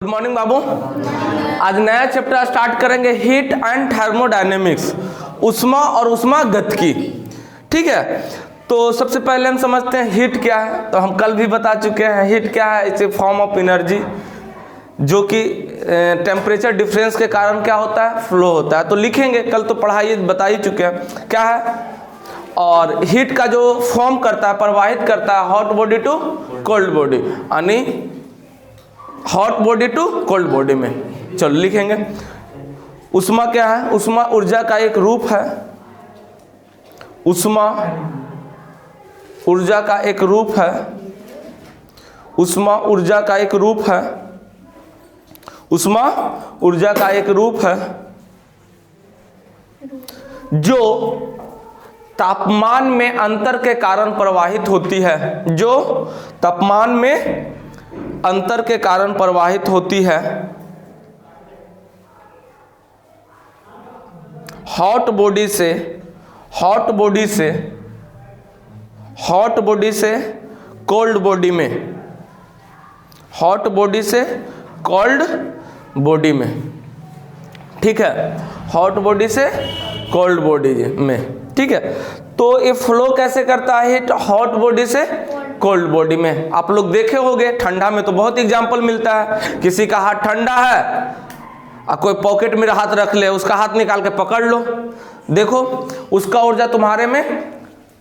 Good morning बाबू। आज नया chapter start करेंगे, हीट एंड थर्मोडायनेमिक्स, उष्मा और उष्मागतिकी। ठीक है, तो सबसे पहले हम समझते हैं हीट क्या है। तो हम कल भी बता चुके हैं हीट क्या है। It's a form of energy जो कि टेम्परेचर डिफरेंस के कारण क्या होता है, फ्लो होता है। तो लिखेंगे, कल तो पढ़ाई बता ही चुके हैं क्या है। और हीट का जो फॉर्म करता है, प्रवाहित करता है hot body to cold body, यानी hot body to cold body में। चलो लिखेंगे, उष्मा क्या है? उष्मा ऊर्जा का एक रूप है। उष्मा ऊर्जा का एक रूप है। उष्मा ऊर्जा का एक रूप है। उष्मा ऊर्जा का एक रूप है जो तापमान में अंतर के कारण प्रवाहित होती है। जो तापमान में अंतर के कारण प्रवाहित होती है। हॉट बॉडी से कोल्ड बॉडी में, हॉट बॉडी से कोल्ड बॉडी में। ठीक है, हॉट बॉडी से कोल्ड बॉडी में। ठीक है, तो ये फ्लो कैसे करता है हीट? हॉट बॉडी से कोल्ड बॉडी में। आप लोग देखे होंगे ठंडा में तो बहुत एग्जांपल मिलता है। किसी का हाथ ठंडा है और कोई पॉकेट में हाथ रख ले, उसका हाथ निकाल के पकड़ लो, देखो उसका ऊर्जा तुम्हारे में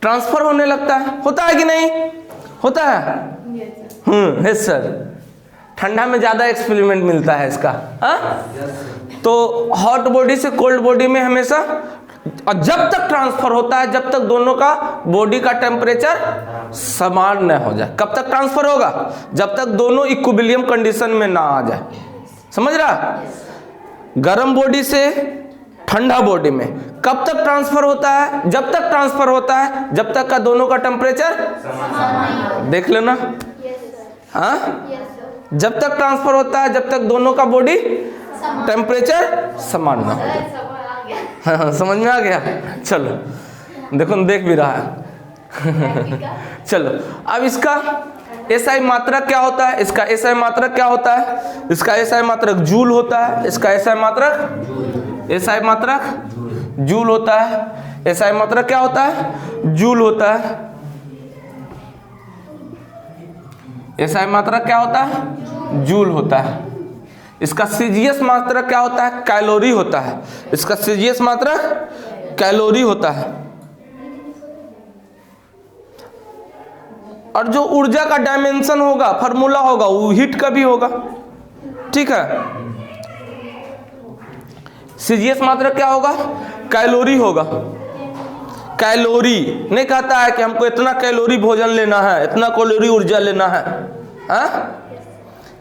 ट्रांसफर होने लगता है। होता है कि नहीं होता है? यस सर, ठंडा में ज्यादा एक्सपेरिमेंट मिलता है इसका। तो हॉट बॉडी से कोल्ड बॉडी में हमेशा, और जब तक ट्रांसफर होता है, जब तक दोनों का बॉडी का टेम्परेचर समान न हो जाए। कब तक ट्रांसफर होगा? जब तक दोनों इक्विलिब्रियम कंडीशन में ना आ जाए। समझ रहा? गर्म बॉडी से ठंडा बॉडी में कब तक ट्रांसफर होता है? जब तक ट्रांसफर होता है जब तक का दोनों का टेम्परेचर, देख लेना। हाँ, जब तक ट्रांसफर होता है जब तक दोनों का बॉडी टेम्परेचर समान ना हो जाए। हाँ, समझ में आ गया? चलो देखो, देख भी रहा है। चलो, अब इसका एसआई मात्रक क्या होता है? इसका एसआई मात्रक क्या होता है? इसका एसआई मात्रक जूल होता है। इसका एसआई मात्रक, एसआई मात्रक जूल होता है। एसआई मात्रक क्या होता है? जूल होता है। एसआई मात्रक क्या होता है? जूल होता है। इसका सीजीएस मात्रक क्या होता है? कैलोरी होता है। इसका सीजीएस मात्रक कैलोरी होता है। और जो ऊर्जा का डायमेंशन होगा, फार्मूला होगा, वो हीट का भी होगा। ठीक है, सीजीएस मात्रक क्या होगा? कैलोरी होगा। कैलोरी नहीं कहता है कि हमको इतना कैलोरी भोजन लेना है, इतना कैलोरी ऊर्जा लेना है। हाँ?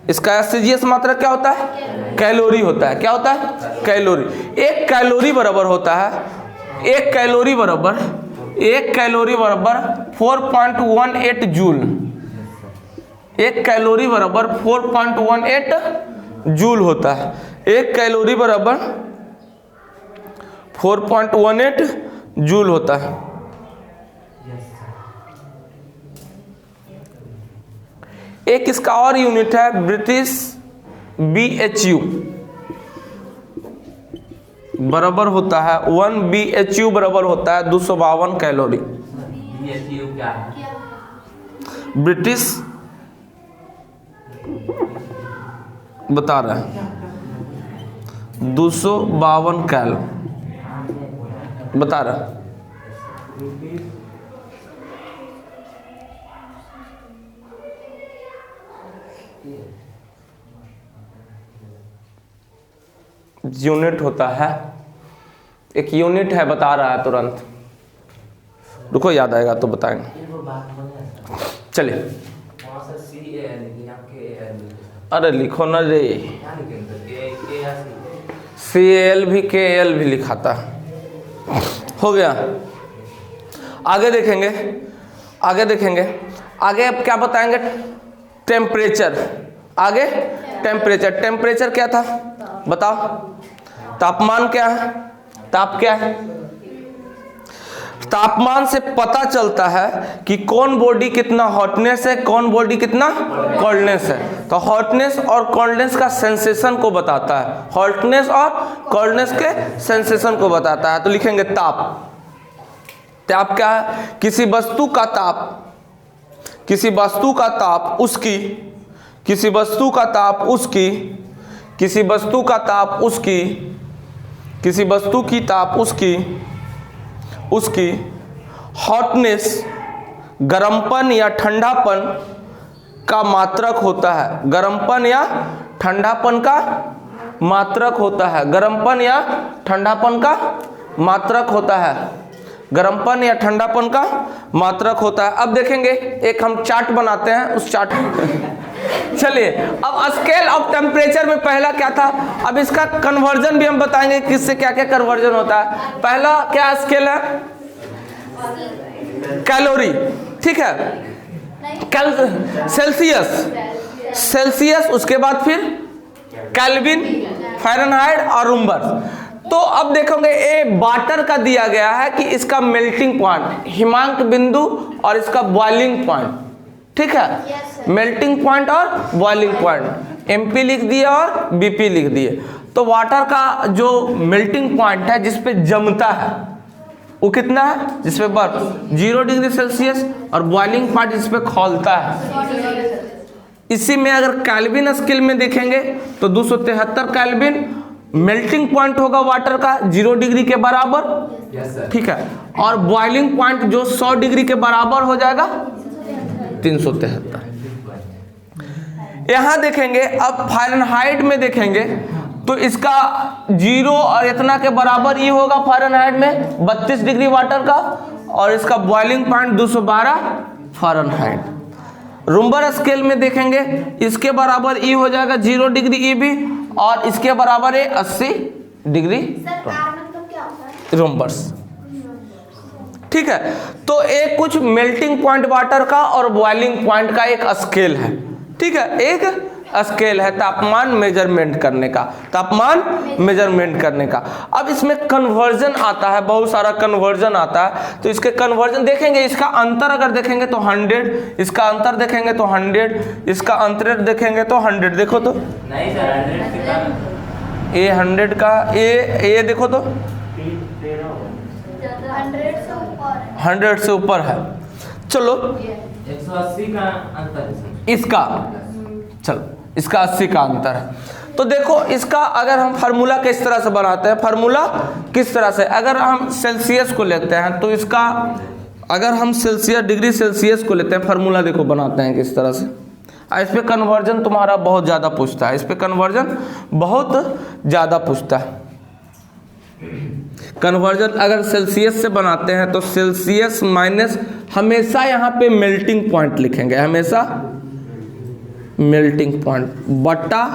इसका सीजीएस मात्रक क्या होता है? कैलोरी होता है। क्या होता है? कैलोरी। एक कैलोरी बराबर होता है, एक कैलोरी बराबर 4.18 जूल। एक कैलोरी बराबर 4.18 जूल होता है। एक कैलोरी बराबर 4.18 जूल होता है। एक इसका और यूनिट है ब्रिटिश BHU, बराबर होता है 1 BHU बराबर होता है 252 कैलोरी। BHU क्या है? ब्रिटिश बता रहा है 252 कैल बता रहा है। यूनिट होता है, एक यूनिट है, बता रहा है तुरंत। रुको, याद आएगा तो बताएंगे। चलिए, अरे लिखो ना रे, CL भी KL भी लिखाता है। हो गया। आगे देखेंगे, आगे अब क्या बताएंगे? टेम्परेचर। आगे टेम्परेचर क्या था बताओ? तापमान क्या है? ताप क्या है? तापमान से पता चलता है कि कौन बॉडी कितना हॉटनेस है, कौन बॉडी कितना कोल्डनेस है। तो हॉटनेस और कोल्डनेस का सेंसेशन को बताता है, हॉटनेस और कोल्डनेस के सेंसेशन को बताता है। तो लिखेंगे ताप। ताप क्या है? किसी वस्तु का ताप, किसी वस्तु का ताप उसकी, किसी वस्तु का ताप उसकी, किसी वस्तु का ताप उसकी, किसी वस्तु की ताप उसकी, उसकी हॉटनेस गर्मपन या ठंडापन का मात्रक होता है। गर्मपन या ठंडापन का मात्रक होता है। गर्मपन या ठंडापन का मात्रक होता है। गर्मपन या ठंडापन का मात्रक होता है। अब देखेंगे, एक हम चार्ट बनाते हैं, उस चार्ट चलिए अब स्केल ऑफ टेम्परेचर में पहला क्या था, अब इसका कन्वर्जन भी हम बताएंगे किससे क्या क्या कन्वर्जन होता है। पहला क्या स्केल है? कैलोरी, ठीक है, सेल्सियस, सेल्सियस, उसके बाद फिर केल्विन, फ़ारेनहाइट और रूम्बर। तो अब देखोगे ये वाटर का दिया गया है कि इसका मेल्टिंग पॉइंट, हिमांक बिंदु और इसका बॉइलिंग पॉइंट, ठीक है, मेल्टिंग पॉइंट और बॉइलिंग पॉइंट एमपी लिख दिए और बीपी लिख दिए। तो वाटर का जो मेल्टिंग पॉइंट है जिसपे जमता है वो कितना है? जिसपे बर्फ 0 डिग्री सेल्सियस, और बॉइलिंग पॉइंट जिसपे खौलता है। इसी में अगर केल्विन स्केल में देखेंगे तो 273 केल्विन मेल्टिंग पॉइंट होगा वाटर का 0 डिग्री के बराबर, ठीक है, और बॉइलिंग पॉइंट जो 100 डिग्री के बराबर हो जाएगा 373। यहां देखेंगे अब फ़ारेनहाइट में देखेंगे तो इसका 0 और इतना के बराबर ये होगा फ़ारेनहाइट में 32 डिग्री वाटर का, और इसका बॉइलिंग पॉइंट 212 फ़ारेनहाइट। रूम्बर स्केल में देखेंगे इसके बराबर ई हो जाएगा 0 डिग्री ई भी, और इसके बराबर है 80 डिग्री रूम्बर्स, ठीक है। तो एक कुछ मेल्टिंग पॉइंट वाटर का और बॉइलिंग पॉइंट का एक स्केल है, ठीक है, एक स्केल है तापमान मेजरमेंट करने का, तापमान मेजरमेंट करने का। अब इसमें कन्वर्जन आता है, बहुत सारा कन्वर्जन आता है। तो इसके कन्वर्जन देखेंगे, इसका अंतर अगर देखेंगे तो 100, इसका अंतर देखेंगे तो 100, इसका अंतर देखेंगे तो 100। देखो तो नहीं सर, ये 100 का ये देखो तो 100 से ऊपर है। चलो 180 का अंतर है इसका, चलो इसका 80 का अंतर है। तो देखो इसका अगर हम फार्मूला किस तरह से बनाते हैं, फार्मूला किस तरह से, अगर हम सेल्सियस को लेते हैं तो इसका, अगर हम सेल्सियस डिग्री सेल्सियस को लेते हैं, फार्मूला देखो बनाते हैं किस तरह से। इस पे कन्वर्जन तुम्हारा बहुत ज़्यादा पूछता है, इस पे कन्वर्जन बहुत ज़्यादा पूछता है। कन्वर्जन अगर सेल्सियस से बनाते हैं तो सेल्सियस माइनस, हमेशा यहाँ पे मेल्टिंग पॉइंट लिखेंगे, हमेशा मेल्टिंग पॉइंट बट्टा,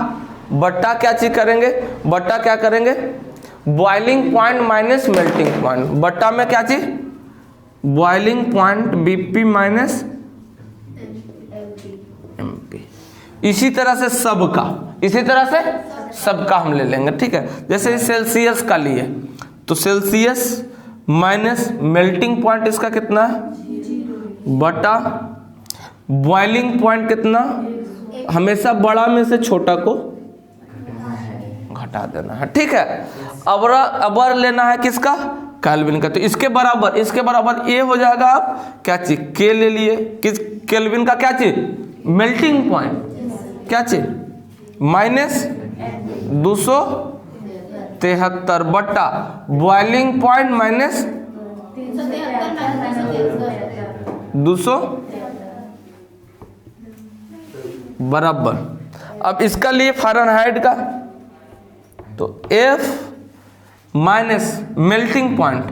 बट्टा क्या चीज करेंगे, बट्टा क्या करेंगे, boiling point minus melting point, बट्टा में क्या चीज, boiling point BP minus MP. इसी तरह से सबका, इसी तरह से सबका हम ले लेंगे, ठीक है। जैसे सेल्सियस का लिए तो सेल्सियस माइनस मेल्टिंग पॉइंट इसका कितना है, बटा बॉइलिंग पॉइंट कितना, हमेशा बड़ा में से छोटा को घटा देना है, ठीक है। अबर लेना है किसका, केल्विन का। तो इसके बराबर ये हो जाएगा, आप क्या चीज के ले लिए, किस केल्विन का क्या चीज, मेल्टिंग पॉइंट क्या चीज माइनस 273 बट्टा बॉइलिंग पॉइंट माइनस 200 बराबर। अब इसका लिए फ़ारेनहाइट का तो F माइनस मेल्टिंग पॉइंट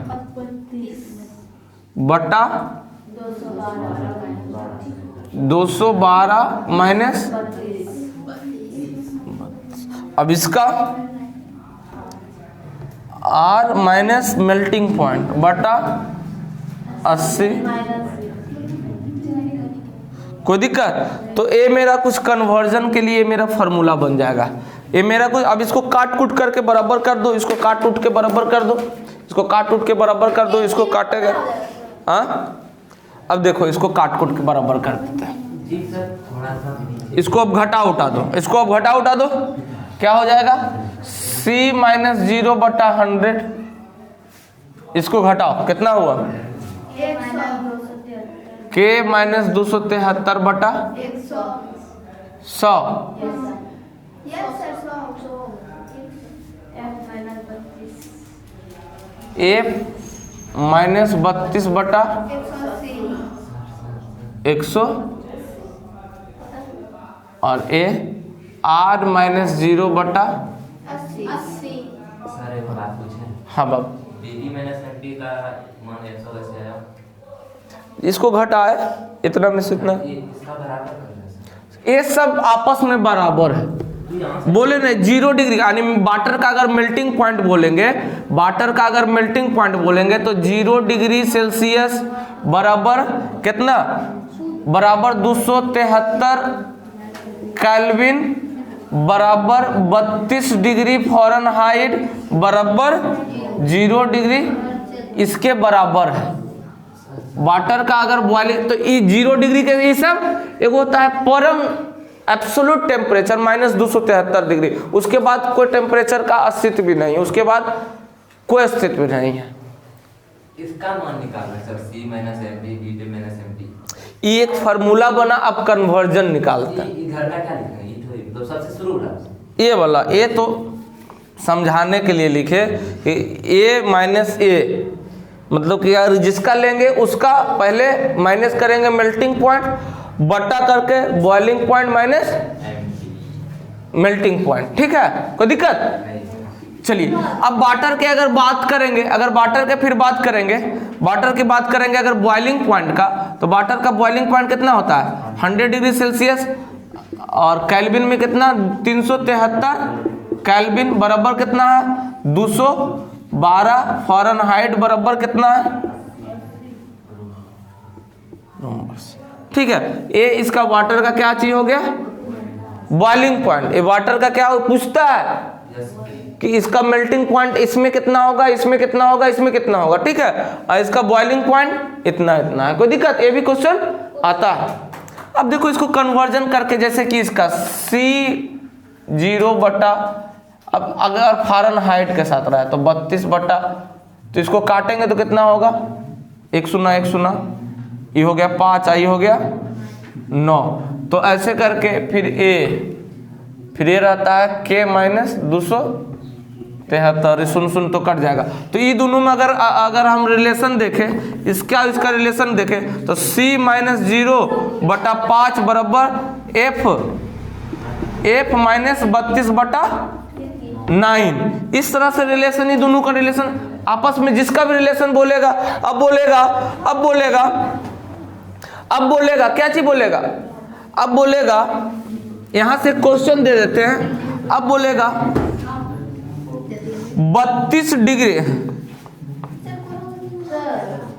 बटा 212 माइनस, अब इसका R माइनस मेल्टिंग पॉइंट बटा 80। कोई दिक्कत? तो ये मेरा कुछ कन्वर्जन के लिए मेरा फार्मूला बन जाएगा। ये मेरा कुछ, अब इसको काट कूट करके बराबर कर दो, इसको काट कूट के बराबर कर दो, इसको काट कूट के बराबर कर दो, इसको काटेगा हाँ, अब देखो इसको काट कूट के बराबर कर देते हैं। जी सर, थोड़ा सा इसको अब घटा उठा दो, इसको अब घटा उठा दो, क्या हो जाएगा? c minus 0/100। इसको घटाओ, कितना हुआ? k minus 273/100। f माइनस 32/100 और a r माइनस 0/80। सर एक बात पूछें। हाँ बाब, dd माइनस md का मान 100 कैसे आया? इसको घटाए, इतना में से इतना, ये इसका बराबर कर रहे हैं सर। ये सब आपस में बराबर है। तो यहाँ से बोले नहीं 0 डिग्री, यानी वाटर का अगर मेल्टिंग पॉइंट बोलेंगे, वाटर का अगर मेल्टिंग पॉइंट बोलेंगे तो 0 डिग्री सेल्सियस बराबर कितना? बराबर 273 केल्विन बराबर 32 डिग्री फ़ारेनहाइट बराबर 0 डिग्री, इसके बराबर है। वाटर का अगर बॉइलिंग तो 0 डिग्री के ये सब एक होता है परम एब्सोल्यूट टेम्परेचर -273 डिग्री, उसके बाद कोई टेम्परेचर का अस्तित्व भी नहीं है, उसके बाद कोई अस्तित्व नहीं है। इसका मान निकालना है sir, c minus md dd minus md। ये एक फार्मूला बना, अब कन्वर्जन निकालता है। इधर का क्या लिखना है? ये तो सबसे शुरू रहा। ये वाला, ये तो समझाने के लिए लिखे कि a माइनस a, मतलब कि यार जिसका लेंगे उसका पहले माइनस करेंगे मेल्टिंग पॉइंट, बटा करके boiling point minus melting point. ठीक है, कोई दिक्कत? चलिए अब वाटर के अगर बात करेंगे, अगर वाटर के फिर बात करेंगे, वाटर की बात करेंगे अगर बॉइलिंग पॉइंट का, तो वाटर का बॉइलिंग पॉइंट कितना होता है? 100 डिग्री सेल्सियस, और केल्विन में कितना? 373 केल्विन बराबर कितना है? 212 फ़ारेनहाइट बराबर कितना है? ठीक है, ये इसका वाटर का क्या चीज हो गया? Boiling point. ये वाटर का क्या पूछता है कि इसका मेल्टिंग पॉइंट इसमें कितना होगा, इसमें कितना होगा, इसमें कितना होगा। ठीक है, और इसका बॉइलिंग पॉइंट इतना इतना है। कोई दिक्कत? ये भी क्वेश्चन आता है। अब देखो इसको कन्वर्जन करके, जैसे कि इसका C0 बटा, अब अगर फ़ारेनहाइट के साथ रहा है तो 32 बटा, तो इसको काटेंगे तो कितना होगा? 1 0 1 0, ये हो गया 5, ये हो गया 9। तो ऐसे करके फिर ये रहता है k माइनस 273, सुन तो कट जाएगा। तो ये दोनों में अगर हम रिलेशन देखें, इसका रिलेशन देखें तो c माइनस 0/5 बराबर f माइनस 32/9। इस तरह से रिलेशन, ये दोनों का रिलेशन आपस में, जिसका भी रिलेशन बोलेगा, अब बोलेगा क्या चीज बोलेगा? अब बोलेगा, यहां से क्वेश्चन दे देते हैं। अब बोलेगा 32 डिग्री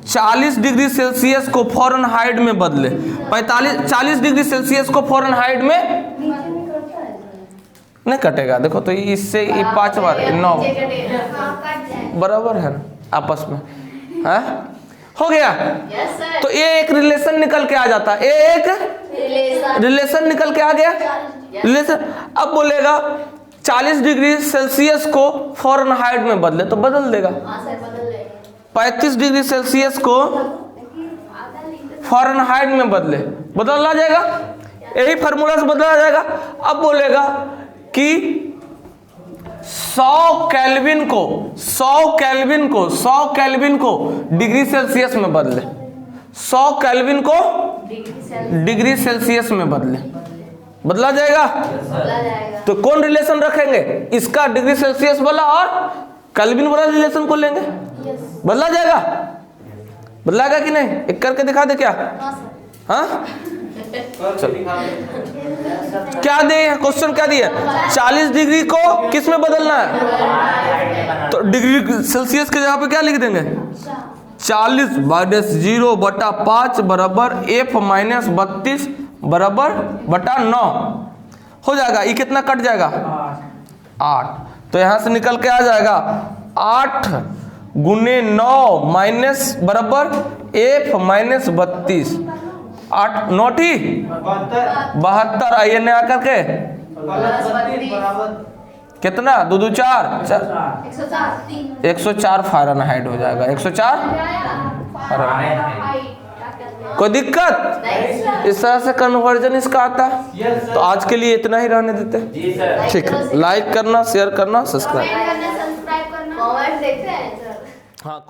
40 डिग्री सेल्सियस को फ़ारेनहाइट में बदले, 40 डिग्री सेल्सियस को फ़ारेनहाइट में नहीं कटेगा। देखो तो इससे 5 बार 9 बराबर है ना आपस में, है? हो गया। तो ये एक रिलेशन निकल के आ जाता है, एक रिलेशन निकल के आ गया रिलेशन। अब बोलेगा 40 डिग्री सेल्सियस को फ़ारेनहाइट में बदले, तो बदल देगा। 35 डिग्री सेल्सियस को फ़ारेनहाइट में बदले, बदला जाएगा, यही फार्मूला से बदला जाएगा। अब बोलेगा कि 100 केल्विन को डिग्री सेल्सियस में बदले, 100 केल्विन को डिग्री सेल्सियस में बदले, बदला जाएगा। तो कौन रिलेशन रखेंगे? इसका डिग्री सेल्सियस वाला और केल्विन वाला रिलेशन को लेंगे, बदला जाएगा। बदलाएगा कि नहीं? एक करके दिखा दे क्या? हाँ, क्या दे क्वेश्चन, क्या दिया? 40 डिग्री को किस में बदलना है? तो डिग्री सेल्सियस के जगह पे क्या लिख देंगे? 40 माइनस 0/5 बराबर f माइनस 32 बराबर बटा 9 हो जाएगा। ये कितना कट जाएगा? 8। तो यहां से निकल के आ जाएगा 8 गुने 9 माइनस बराबर F माइनस 32, 8 नोटी 72, आइए ने आकर के कितना 2 2 4 104 फ़ारेनहाइट हो जाएगा, 104 फ़ारेनहाइट। कोई दिक्कत? इस तरह से कन्वर्जन इसका आता है। तो आज के लिए इतना ही रहने देते हैं, ठीक है। लाइक करना, शेयर करना, सब्सक्राइब कमेंट करना, सब्सक्राइब करना, कमेंट देखते हैं सर। हाँ।